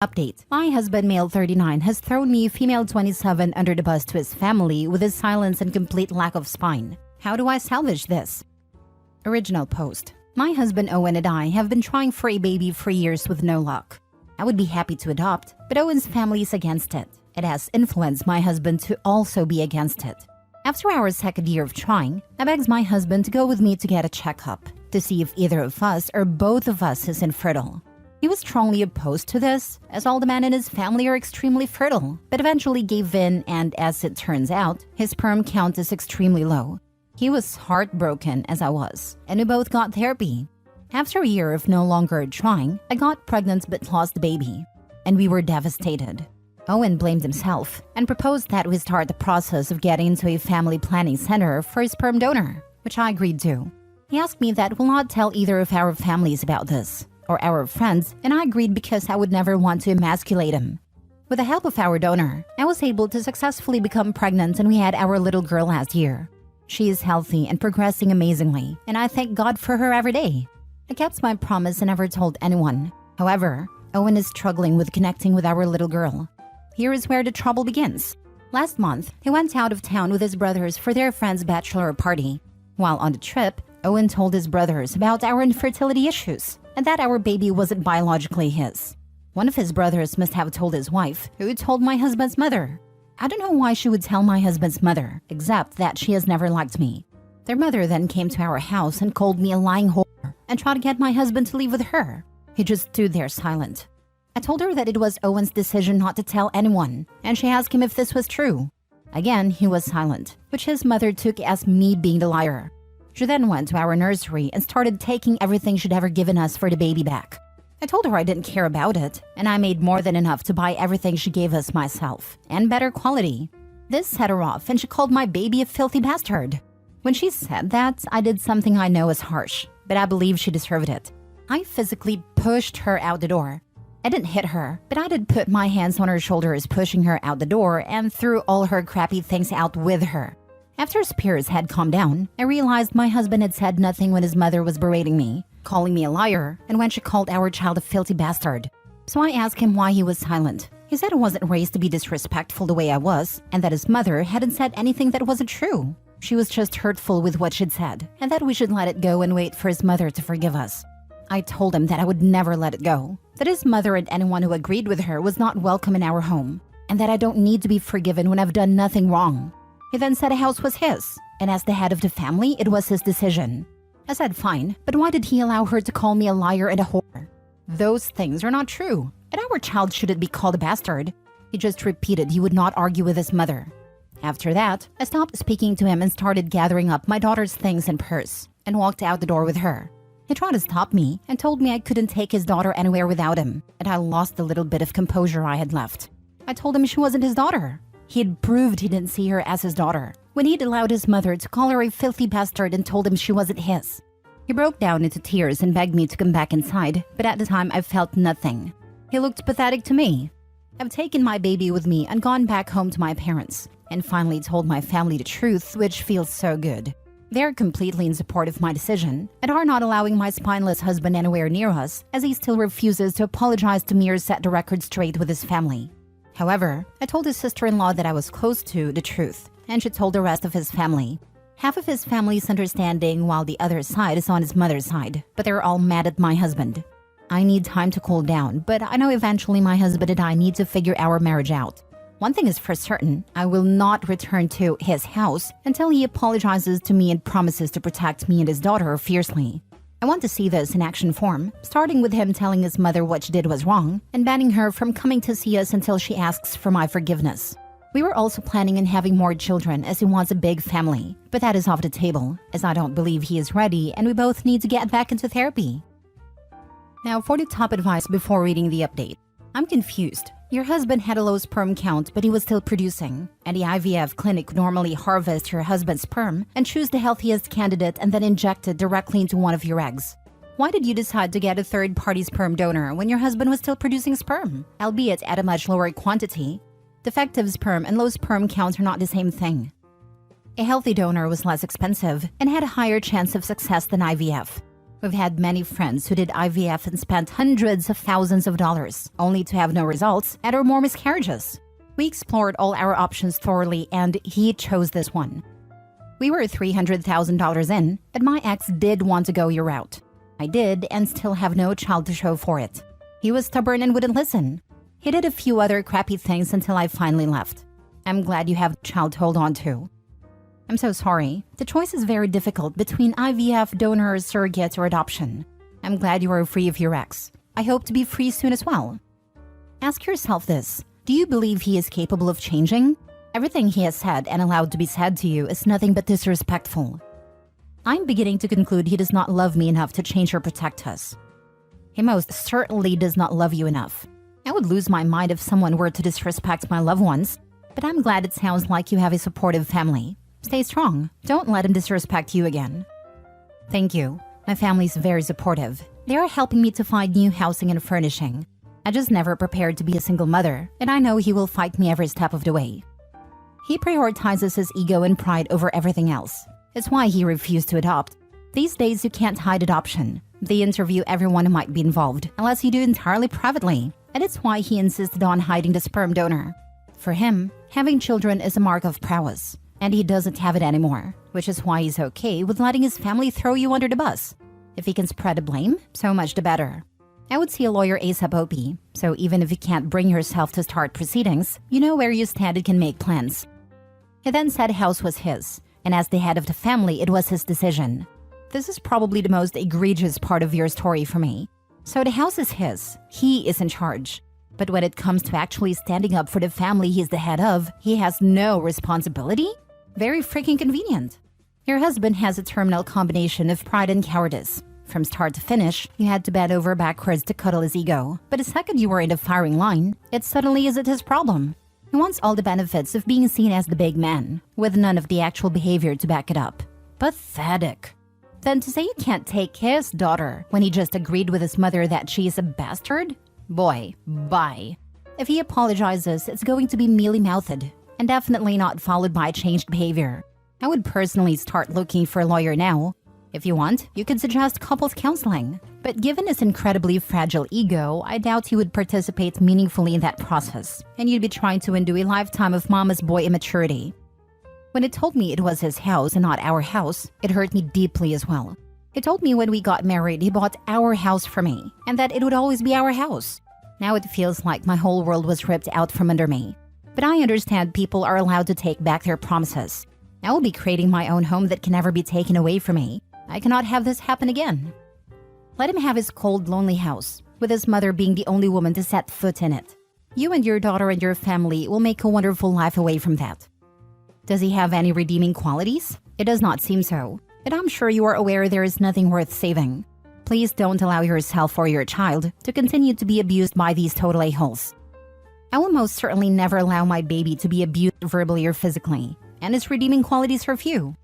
Update. My husband, male 39, has thrown me, female 27, under the bus to his family with his silence and complete lack of spine. How do I salvage this? Original post. My husband Owen and I have been trying for a baby for years with no luck. I would be happy to adopt, but Owen's family is against it. It has influenced my husband to also be against it. After our second year of trying, I begged my husband to go with me to get a checkup to see if either of us or both of us is infertile. He was strongly opposed to this, as all the men in his family are extremely fertile, but eventually gave in, and as it turns out, his sperm count is extremely low. He was heartbroken as I was, and we both got therapy. After a year of no longer trying, I got pregnant but lost the baby, and we were devastated. Owen blamed himself and proposed that we start the process of getting into a family planning center for a sperm donor, which I agreed to. He asked me that we'll not tell either of our families about this, or our friends, and I agreed because I would never want to emasculate him. With the help of our donor, I was able to successfully become pregnant, and we had our little girl last year. She is healthy and progressing amazingly, and I thank God for her every day. I kept my promise and never told anyone. However, Owen is struggling with connecting with our little girl. Here is where the trouble begins. Last month, he went out of town with his brothers for their friend's bachelor party. While on the trip, Owen told his brothers about our infertility issues and that our baby wasn't biologically his. One of his brothers must have told his wife, who told my husband's mother. I don't know why she would tell my husband's mother, except that she has never liked me. Their mother then came to our house and called me a lying whore and tried to get my husband to leave with her. He just stood there silent. I told her that it was Owen's decision not to tell anyone, and she asked him if this was true. Again, he was silent, which his mother took as me being the liar. She then went to our nursery and started taking everything she'd ever given us for the baby back. I told her I didn't care about it, and I made more than enough to buy everything she gave us myself, and better quality. This set her off, and she called my baby a filthy bastard. When she said that, I did something I know is harsh, but I believe she deserved it. I physically pushed her out the door. I didn't hit her, but I did put my hands on her shoulders, pushing her out the door, and threw all her crappy things out with her. After spirits had calmed down, I realized my husband had said nothing when his mother was berating me, calling me a liar, and when she called our child a filthy bastard. So I asked him why he was silent. He said I wasn't raised to be disrespectful the way I was, and that his mother hadn't said anything that wasn't true. She was just hurtful with what she'd said, and that we should let it go and wait for his mother to forgive us. I told him that I would never let it go, that his mother and anyone who agreed with her was not welcome in our home, and that I don't need to be forgiven when I've done nothing wrong. He then said the house was his, and as the head of the family, it was his decision. I said fine, but why did he allow her to call me a liar and a whore? Those things are not true, and our child shouldn't be called a bastard. He just repeated he would not argue with his mother. After that, I stopped speaking to him and started gathering up my daughter's things and purse, and walked out the door with her. He tried to stop me and told me I couldn't take his daughter anywhere without him, and I lost the little bit of composure I had left. I told him she wasn't his daughter. He had proved he didn't see her as his daughter when he'd allowed his mother to call her a filthy bastard and told him she wasn't his. He broke down into tears and begged me to come back inside, but at the time I felt nothing. He looked pathetic to me. I've taken my baby with me and gone back home to my parents, and finally told my family the truth, which feels so good. They're completely in support of my decision and are not allowing my spineless husband anywhere near us, as he still refuses to apologize to me or set the record straight with his family. However, I told his sister-in-law that I was close to the truth, and she told the rest of his family. Half of his family is understanding while the other side is on his mother's side, but they're all mad at my husband. I need time to cool down, but I know eventually my husband and I need to figure our marriage out. One thing is for certain, I will not return to his house until he apologizes to me and promises to protect me and his daughter fiercely. I want to see this in action form, starting with him telling his mother what she did was wrong and banning her from coming to see us until she asks for my forgiveness. We were also planning on having more children as he wants a big family, but that is off the table as I don't believe he is ready and we both need to get back into therapy. Now for the top advice before reading the update. I'm confused. Your husband had a low sperm count, but he was still producing, and the IVF clinic normally harvests your husband's sperm and choose the healthiest candidate and then inject it directly into one of your eggs. Why did you decide to get a third-party sperm donor when your husband was still producing sperm, albeit at a much lower quantity? Defective sperm and low sperm counts are not the same thing. A healthy donor was less expensive and had a higher chance of success than IVF. We've had many friends who did IVF and spent hundreds of thousands of dollars, only to have no results and or more miscarriages. We explored all our options thoroughly and he chose this one. We were $300,000 in, and my ex did want to go your route. I did and still have no child to show for it. He was stubborn and wouldn't listen. He did a few other crappy things until I finally left. I'm glad you have a child to hold on to. I'm so sorry. The choice is very difficult between IVF, donor, surrogate, or adoption. I'm glad you are free of your ex. I hope to be free soon as well. Ask yourself this. Do you believe he is capable of changing? Everything he has said and allowed to be said to you is nothing but disrespectful. I'm beginning to conclude he does not love me enough to change or protect us. He most certainly does not love you enough. I would lose my mind if someone were to disrespect my loved ones, but I'm glad it sounds like you have a supportive family. Stay strong. Don't let him disrespect you again. Thank you. My family is very supportive. They are helping me to find new housing and furnishing. I just never prepared to be a single mother, and I know he will fight me every step of the way. He prioritizes his ego and pride over everything else. It's why he refused to adopt. These days, you can't hide adoption. They interview everyone who might be involved, unless you do entirely privately, and it's why he insisted on hiding the sperm donor. For him, having children is a mark of prowess. And he doesn't have it anymore, which is why he's okay with letting his family throw you under the bus. If he can spread the blame, so much the better. I would see a lawyer ASAP OP, so even if you can't bring yourself to start proceedings, you know where you stand and can make plans. He then said house was his, and as the head of the family, it was his decision. This is probably the most egregious part of your story for me. So the house is his, he is in charge. But when it comes to actually standing up for the family he's the head of, he has no responsibility? Very freaking convenient. Your husband has a terminal combination of pride and cowardice. From start to finish, you had to bend over backwards to cuddle his ego. But the second you were in the firing line, it suddenly isn't his problem. He wants all the benefits of being seen as the big man, with none of the actual behavior to back it up. Pathetic. Then to say you can't take his daughter when he just agreed with his mother that she is a bastard? Boy, bye. If he apologizes, it's going to be mealy-mouthed, and definitely not followed by changed behavior. I would personally start looking for a lawyer now. If you want, you could suggest couples counseling. But given his incredibly fragile ego, I doubt he would participate meaningfully in that process, and you'd be trying to undo a lifetime of mama's boy immaturity. When he told me it was his house and not our house, it hurt me deeply as well. He told me when we got married, he bought our house for me, and that it would always be our house. Now it feels like my whole world was ripped out from under me. But I understand people are allowed to take back their promises. I will be creating my own home that can never be taken away from me. I cannot have this happen again. Let him have his cold, lonely house, with his mother being the only woman to set foot in it. You and your daughter and your family will make a wonderful life away from that. Does he have any redeeming qualities? It does not seem so, and I'm sure you are aware there is nothing worth saving. Please don't allow yourself or your child to continue to be abused by these total a-holes. I will most certainly never allow my baby to be abused verbally or physically, and its redeeming qualities are few.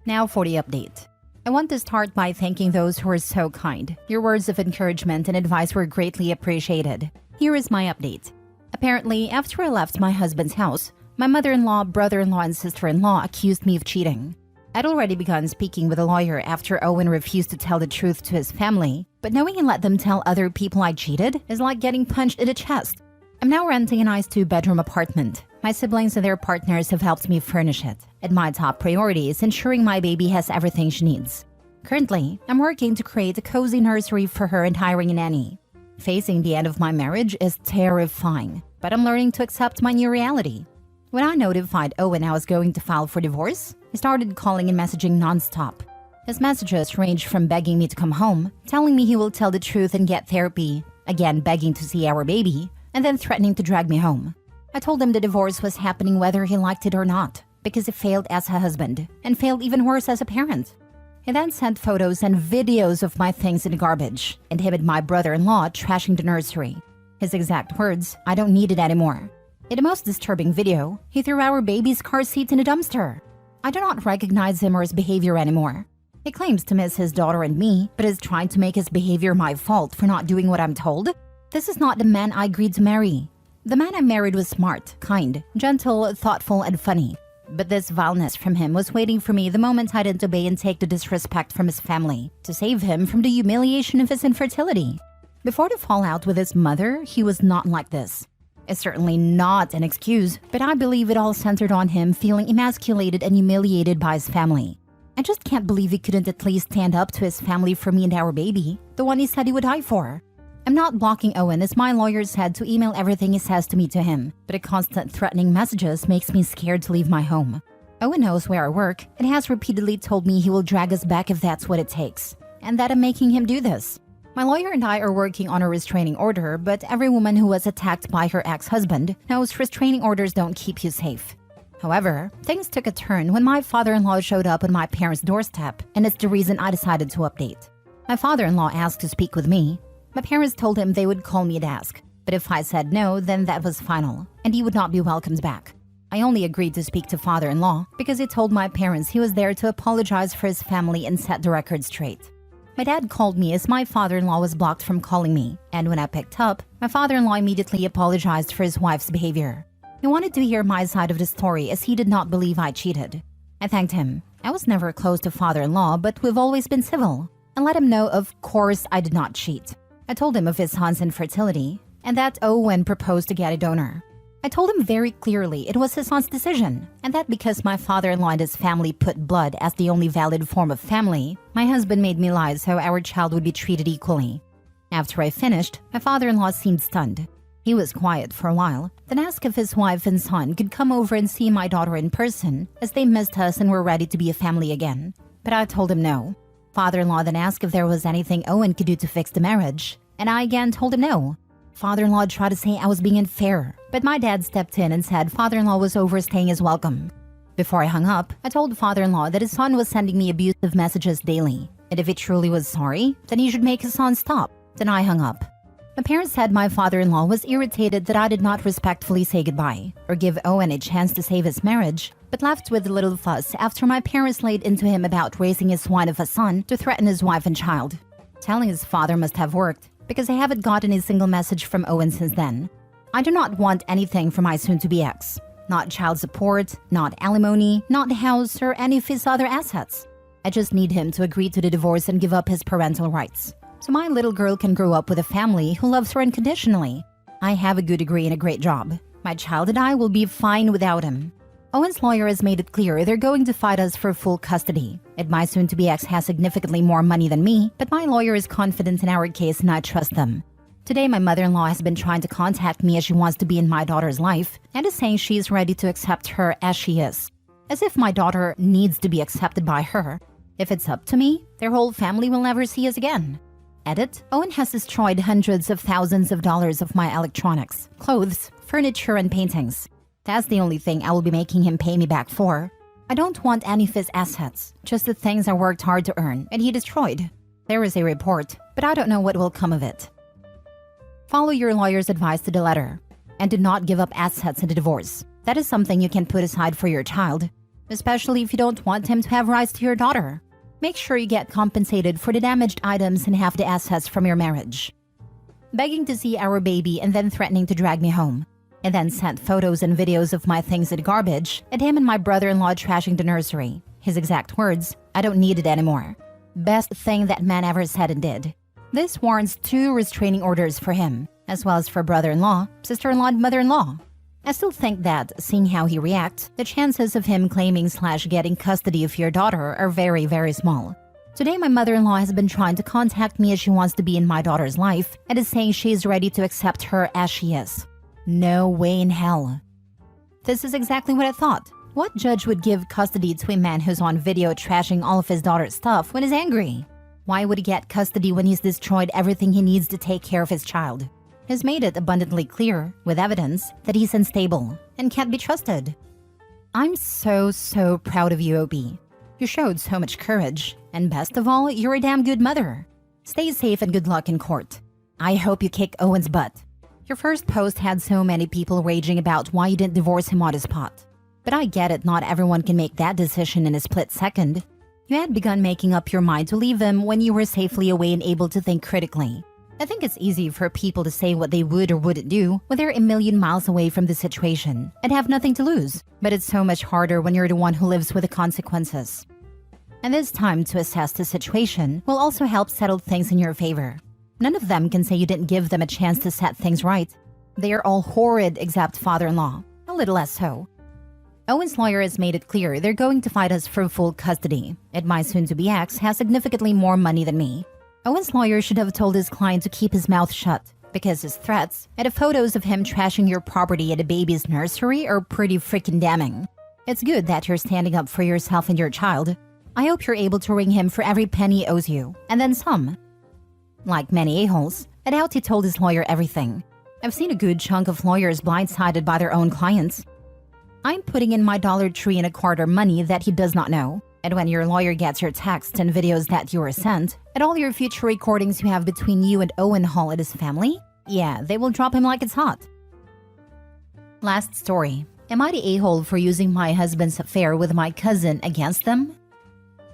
Now for the update. I want to start by thanking those who are so kind. Your words of encouragement and advice were greatly appreciated. Here is my update. Apparently, after I left my husband's house, my mother-in-law, brother-in-law, and sister-in-law accused me of cheating. I'd already begun speaking with a lawyer after Owen refused to tell the truth to his family, but knowing he let them tell other people I cheated is like getting punched in the chest. I'm now renting a nice 2-bedroom apartment. My siblings and their partners have helped me furnish it, and my top priority is ensuring my baby has everything she needs. Currently, I'm working to create a cozy nursery for her and hiring a nanny. Facing the end of my marriage is terrifying, but I'm learning to accept my new reality. When I notified Owen I was going to file for divorce, he started calling and messaging nonstop. His messages ranged from begging me to come home, telling me he will tell the truth and get therapy, again begging to see our baby, and then threatening to drag me home. I told him the divorce was happening whether he liked it or not, because he failed as a husband, and failed even worse as a parent. He then sent photos and videos of my things in the garbage, and him and my brother-in-law trashing the nursery. His exact words, "I don't need it anymore." In the most disturbing video, he threw our baby's car seat in a dumpster. I do not recognize him or his behavior anymore. He claims to miss his daughter and me, but is trying to make his behavior my fault for not doing what I'm told. This is not the man I agreed to marry. The man I married was smart, kind, gentle, thoughtful, and funny. But this vileness from him was waiting for me the moment I didn't obey and take the disrespect from his family to save him from the humiliation of his infertility. Before the fallout with his mother, he was not like this. It's certainly not an excuse, but I believe it all centered on him feeling emasculated and humiliated by his family. I just can't believe he couldn't at least stand up to his family for me and our baby, the one he said he would die for. I'm not blocking Owen as my lawyer said to email everything he says to me to him, but the constant threatening messages makes me scared to leave my home. Owen knows where I work and has repeatedly told me he will drag us back if that's what it takes, and that I'm making him do this. My lawyer and I are working on a restraining order, but every woman who was attacked by her ex-husband knows restraining orders don't keep you safe. However, things took a turn when my father-in-law showed up on my parents' doorstep, and it's the reason I decided to update. My father-in-law asked to speak with me. My parents told him they would call me and ask, but if I said no, then that was final, and he would not be welcomed back. I only agreed to speak to father-in-law because he told my parents he was there to apologize for his family and set the record straight. My dad called me as my father-in-law was blocked from calling me, and when I picked up, my father-in-law immediately apologized for his wife's behavior. He wanted to hear my side of the story as he did not believe I cheated. I thanked him. I was never close to father-in-law, but we've always been civil, and let him know of course I did not cheat. I told him of his son's infertility, and that Owen proposed to get a donor. I told him very clearly it was his son's decision, and that because my father-in-law and his family put blood as the only valid form of family, my husband made me lie so our child would be treated equally. After I finished, my father-in-law seemed stunned. He was quiet for a while, then asked if his wife and son could come over and see my daughter in person, as they missed us and were ready to be a family again. But I told him no. Father-in-law then asked if there was anything Owen could do to fix the marriage, and I again told him no. Father-in-law tried to say I was being unfair, but my dad stepped in and said father-in-law was overstaying his welcome. Before I hung up, I told father-in-law that his son was sending me abusive messages daily, and if he truly was sorry, then he should make his son stop. Then I hung up. My parents said my father-in-law was irritated that I did not respectfully say goodbye or give Owen a chance to save his marriage, but left with a little fuss after my parents laid into him about raising his swine of a son to threaten his wife and child. Telling his father must have worked, because I haven't gotten a single message from Owen since then. I do not want anything from my soon-to-be ex. Not child support, not alimony, not house, or any of his other assets. I just need him to agree to the divorce and give up his parental rights, so my little girl can grow up with a family who loves her unconditionally. I have a good degree and a great job. My child and I will be fine without him. Owen's lawyer has made it clear they're going to fight us for full custody. And my soon-to-be ex has significantly more money than me, but my lawyer is confident in our case and I trust them. Today, my mother-in-law has been trying to contact me as she wants to be in my daughter's life and is saying she is ready to accept her as she is. As if my daughter needs to be accepted by her. If it's up to me, their whole family will never see us again. Edit: Owen has destroyed hundreds of thousands of dollars of my electronics, clothes, furniture, and paintings. That's the only thing I will be making him pay me back for. I don't want any of his assets, just the things I worked hard to earn and he destroyed. There is a report, but I don't know what will come of it. Follow your lawyer's advice to the letter, and do not give up assets in the divorce. That is something you can put aside for your child, especially if you don't want him to have rights to your daughter. Make sure you get compensated for the damaged items and half the assets from your marriage. Begging to see our baby and then threatening to drag me home. And then sent photos and videos of my things in garbage and him and my brother-in-law trashing the nursery. His exact words, "I don't need it anymore." Best thing that man ever said and did. This warrants 2 restraining orders for him, as well as for brother-in-law, sister-in-law, and mother-in-law. I still think that, seeing how he reacts, the chances of him claiming/getting custody of your daughter are very, very small. Today, my mother-in-law has been trying to contact me as she wants to be in my daughter's life and is saying she is ready to accept her as she is. No way in hell. This is exactly what I thought. What judge would give custody to a man who's on video trashing all of his daughter's stuff when he's angry? Why would he get custody when he's destroyed everything he needs to take care of his child? He's made it abundantly clear, with evidence, that he's unstable and can't be trusted. I'm so proud of you, OB. You showed so much courage, and best of all, you're a damn good mother. Stay safe and good luck in court. I hope you kick Owen's butt. Your first post had so many people raging about why you didn't divorce him on the spot. But I get it, not everyone can make that decision in a split second. You had begun making up your mind to leave him when you were safely away and able to think critically. I think it's easy for people to say what they would or wouldn't do when they're a million miles away from the situation and have nothing to lose. But it's so much harder when you're the one who lives with the consequences. And this time to assess the situation will also help settle things in your favor. None of them can say you didn't give them a chance to set things right. They are all horrid except father-in-law, a little less so. Owen's lawyer has made it clear they're going to fight us for full custody, and my soon-to-be ex has significantly more money than me. Owen's lawyer should have told his client to keep his mouth shut, because his threats and the photos of him trashing your property at a baby's nursery are pretty freaking damning. It's good that you're standing up for yourself and your child. I hope you're able to ring him for every penny he owes you, and then some. Like many a-holes, I doubt he told his lawyer everything. I've seen a good chunk of lawyers blindsided by their own clients. I'm putting in my $1.25 money that he does not know. And when your lawyer gets your texts and videos that you were sent, and all your future recordings you have between you and Owen Hall and his family, yeah, they will drop him like it's hot. Last story. Am I the a-hole for using my husband's affair with my cousin against them?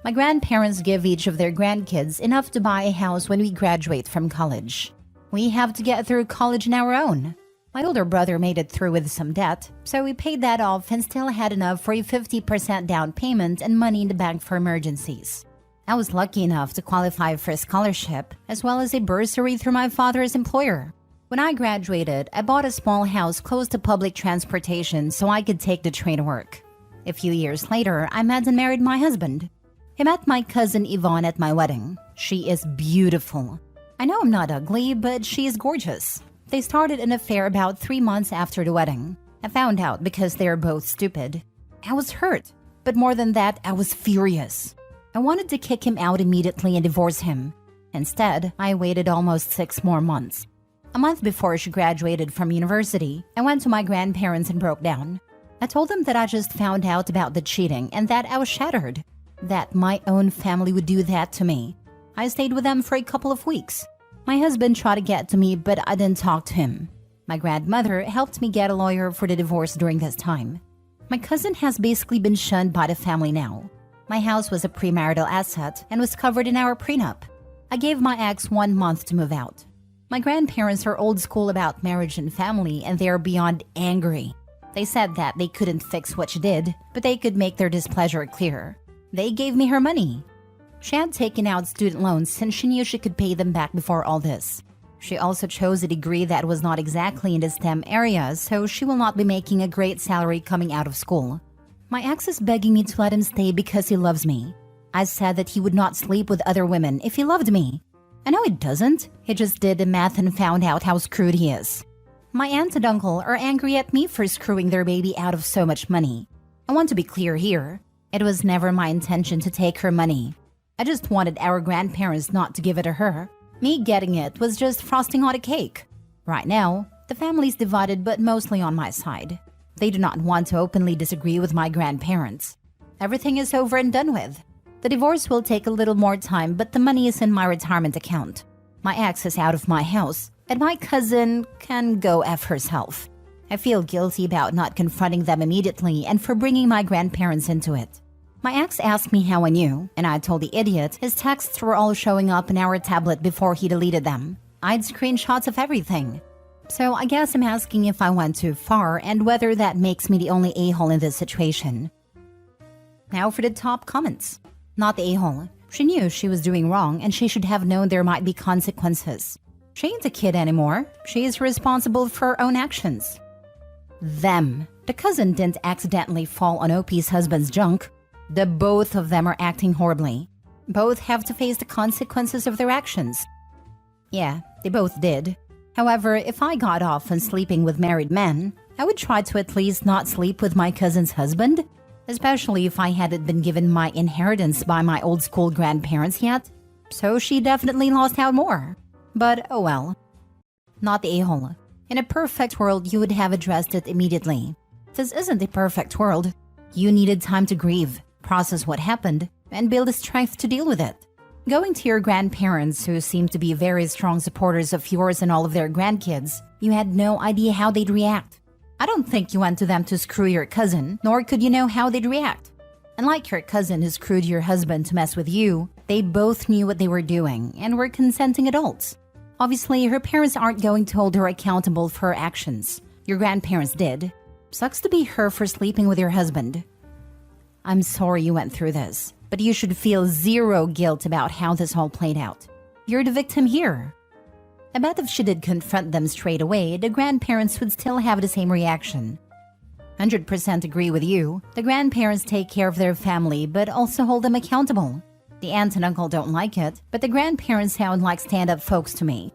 My grandparents give each of their grandkids enough to buy a house when we graduate from college. We have to get through college on our own. My older brother made it through with some debt, so we paid that off and still had enough for a 50% down payment and money in the bank for emergencies. I was lucky enough to qualify for a scholarship, as well as a bursary through my father's employer. When I graduated, I bought a small house close to public transportation so I could take the train to work. A few years later, I met and married my husband. He met my cousin Yvonne at my wedding. She is beautiful. I know I'm not ugly, but she is gorgeous. They started an affair about 3 months after the wedding. I found out because they are both stupid. I was hurt, but more than that, I was furious. I wanted to kick him out immediately and divorce him. Instead, I waited almost 6 more months. A month before she graduated from university, I went to my grandparents and broke down. I told them that I just found out about the cheating and that I was shattered. That my own family would do that to me. I stayed with them for a couple of weeks. My husband tried to get to me, but I didn't talk to him. My grandmother helped me get a lawyer for the divorce during this time. My cousin has basically been shunned by the family now. My house was a premarital asset and was covered in our prenup. I gave my ex 1 month to move out. My grandparents are old school about marriage and family, and they are beyond angry. They said that they couldn't fix what she did, but they could make their displeasure clear. They gave me her money. She had taken out student loans since she knew she could pay them back before all this. She also chose a degree that was not exactly in the STEM area, so she will not be making a great salary coming out of school. My ex is begging me to let him stay because he loves me. I said that he would not sleep with other women if he loved me. I know he doesn't. He just did the math and found out how screwed he is. My aunt and uncle are angry at me for screwing their baby out of so much money. I want to be clear here. It was never my intention to take her money. I just wanted our grandparents not to give it to her. Me getting it was just frosting on a cake. Right now, the family's divided but mostly on my side. They do not want to openly disagree with my grandparents. Everything is over and done with. The divorce will take a little more time, but the money is in my retirement account. My ex is out of my house, and my cousin can go F herself. I feel guilty about not confronting them immediately and for bringing my grandparents into it. My ex asked me how I knew, and I told the idiot his texts were all showing up in our tablet before he deleted them. I'd screenshots of everything. So I guess I'm asking if I went too far and whether that makes me the only a-hole in this situation. Now for the top comments. Not the a-hole. She knew she was doing wrong and she should have known there might be consequences. She ain't a kid anymore. She is responsible for her own actions. Them. The cousin didn't accidentally fall on OP's husband's junk. The both of them are acting horribly. Both have to face the consequences of their actions. Yeah, they both did. However, if I got off on sleeping with married men, I would try to at least not sleep with my cousin's husband, especially if I hadn't been given my inheritance by my old school grandparents yet. So she definitely lost out more. But oh well. Not the a-hole. In a perfect world, you would have addressed it immediately. This isn't a perfect world. You needed time to grieve, process what happened, and build the strength to deal with it. Going to your grandparents, who seem to be very strong supporters of yours and all of their grandkids, you had no idea how they'd react. I don't think you went to them to screw your cousin, nor could you know how they'd react. Unlike your cousin who screwed your husband to mess with you, they both knew what they were doing and were consenting adults. Obviously, her parents aren't going to hold her accountable for her actions. Your grandparents did. Sucks to be her for sleeping with your husband. I'm sorry you went through this, but you should feel zero guilt about how this all played out. You're the victim here. I bet if she did confront them straight away, the grandparents would still have the same reaction. 100% agree with you. The grandparents take care of their family, but also hold them accountable. The aunt and uncle don't like it, but the grandparents sound like stand-up folks to me.